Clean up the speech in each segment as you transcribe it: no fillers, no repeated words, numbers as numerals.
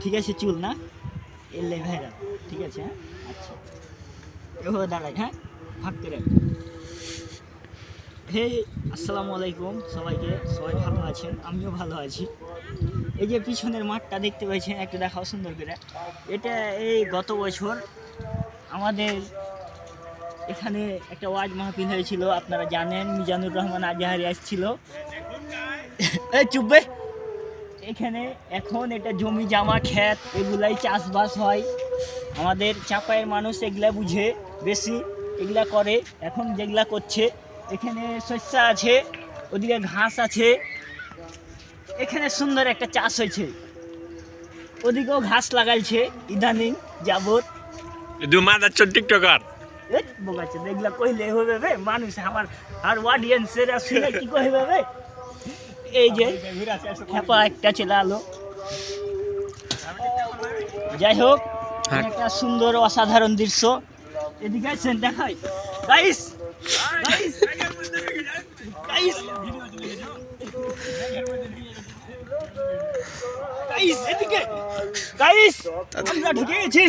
ঠিক আছে, চুল না এলে ভাইরাল, ঠিক আছে। হ্যাঁ আচ্ছা, এভাবে দাঁড়াই, হ্যাঁ ফাঁক করে। হে আসসালামু আলাইকুম সবাইকে, সবাই ভালো আছেন? আমিও ভালো আছি। এই যে পিছনের মাঠটা দেখতে পাচ্ছেন, একটু দেখাও সুন্দর করে। এটা এই গত বছর আমাদের এখানে একটা ওয়াজ মাহফিল হয়েছিল, আপনারা জানেন। মিজানুর রহমান আজহারি আসছিল। এই চুপবে। এখানে এখন এটা জমি জামা ক্ষেত এগুলাই চাষবাস হয়। আমাদের চাপায়ের মানুষ এগুলা বুঝে বেশি, এগুলা করে। এখন যেগুলা করছে, এখানে শস্য আছে, ওদিকে ঘাস আছে। এখানে সুন্দর একটা চাষ হয়েছে, ওদিকেও ঘাস লাগাইছে ইদানিং যাবত। টিকটকার বোকাচ্ছে এগুলা কইলে হবে বে, মানুষ আমার আর অডিয়েন্সের শুনে কি কইবে বে। এই যে খেপা একটা চলে আলো। যাই হোক, একটা সুন্দর অসাধারণ দৃশ্য। এদিকে আছেন দেখাই গাইস, গাইস, গাইস, গাইস, এদিকে গাইস, আমরা ঢুকে গেছি।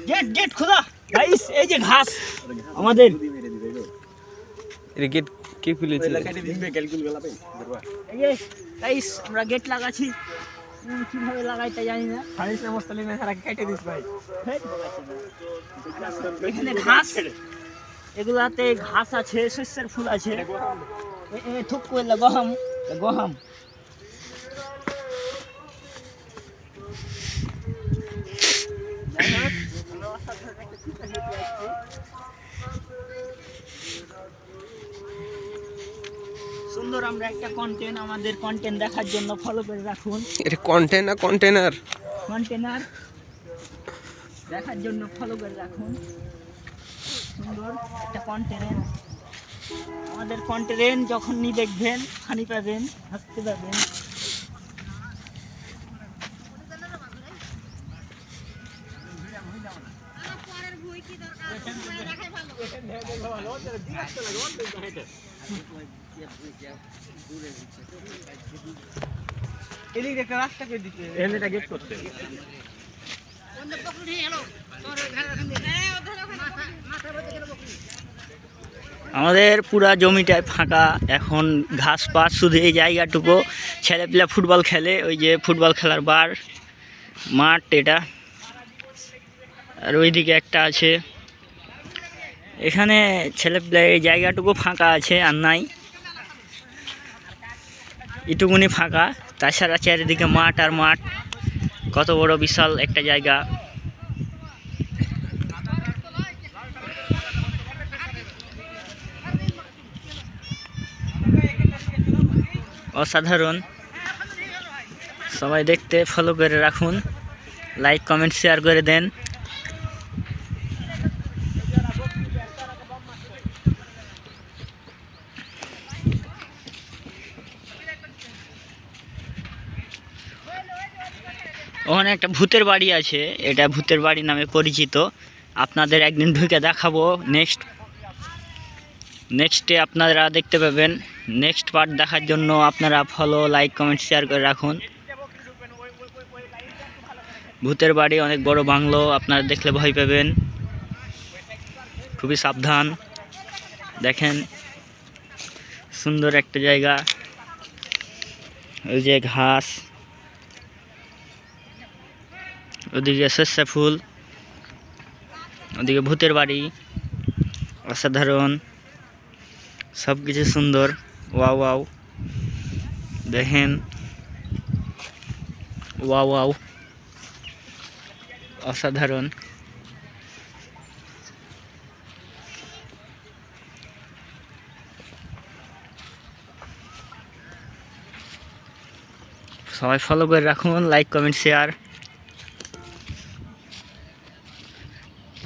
গেট গেট খোলা গাইস। এই যে ঘাস আমাদের, গেট কে খুলেছে? এই যে গাইস আমরা গেট লাগাচ্ছি। কিভাবে লাগাই তা জানি না। এখানে ঘাস, এগুলাতে ঘাস আছে, শস্যের ফুল আছে। থুক করলে গহম, গহম। সুন্দর আমরা একটা কন্টেন্ট, আমাদের কন্টেন্ট দেখার জন্য ফলো করে রাখুন। এটা কন্টেন্ট না কন্টেনার? কন্টেনার দেখার জন্য ফলো করে রাখুন। সুন্দর একটা কন্টেন্ট, আমাদের কন্টেন্ট যখনই দেখবেন ফানি পাবেন, হাসতে পাবেন। একটা রাস্তা করে দিতে এটা গেট করতে। আমাদের পুরা জমিটায় ফাঁকা, এখন ঘাস পাস শুধু এই জায়গাটুকু। ছেলেপিলা ফুটবল খেলে, ওই যে ফুটবল খেলার বার মাঠ এটা। আর ওইদিকে একটা আছে। এখানে ছেলেপিলা এই জায়গাটুকু ফাঁকা আছে, আর নাই এটুকুনি ফাঁকা। তাছাড়া চারিদিকে মাঠ আর মাঠ, কত বড় বিশাল একটা জায়গা। অসাধারণ। সবাই দেখতে ফলো করে রাখুন, লাইক কমেন্ট শেয়ার করে দেন। ওখানে একটা ভূতের বাড়ি আছে, এটা ভূতের বাড়ি নামে পরিচিত। আপনাদের একদিন ঢুকে দেখাবো। নেক্সটে আপনারা দেখতে পাবেন। নেক্সট পার্ট দেখার জন্য আপনারা ফলো, লাইক, কমেন্ট, শেয়ার করে রাখুন। ভূতের বাড়ি অনেক বড় বাংলো, আপনারা দেখলে ভয় পাবেন, খুবই সাবধান। দেখেন সুন্দর একটা জায়গা, ওই যে ঘাস, ওদিকে শস্য ফুল, ওদিকে ভূতের বাড়ি। অসাধারণ, সব কিছু সুন্দর। ওয়াও ওয়াও, দেখেন ওয়াও ওয়াও, অসাধারণ। সবাই ফলো করে রাখুন, লাইক কমেন্ট শেয়ার।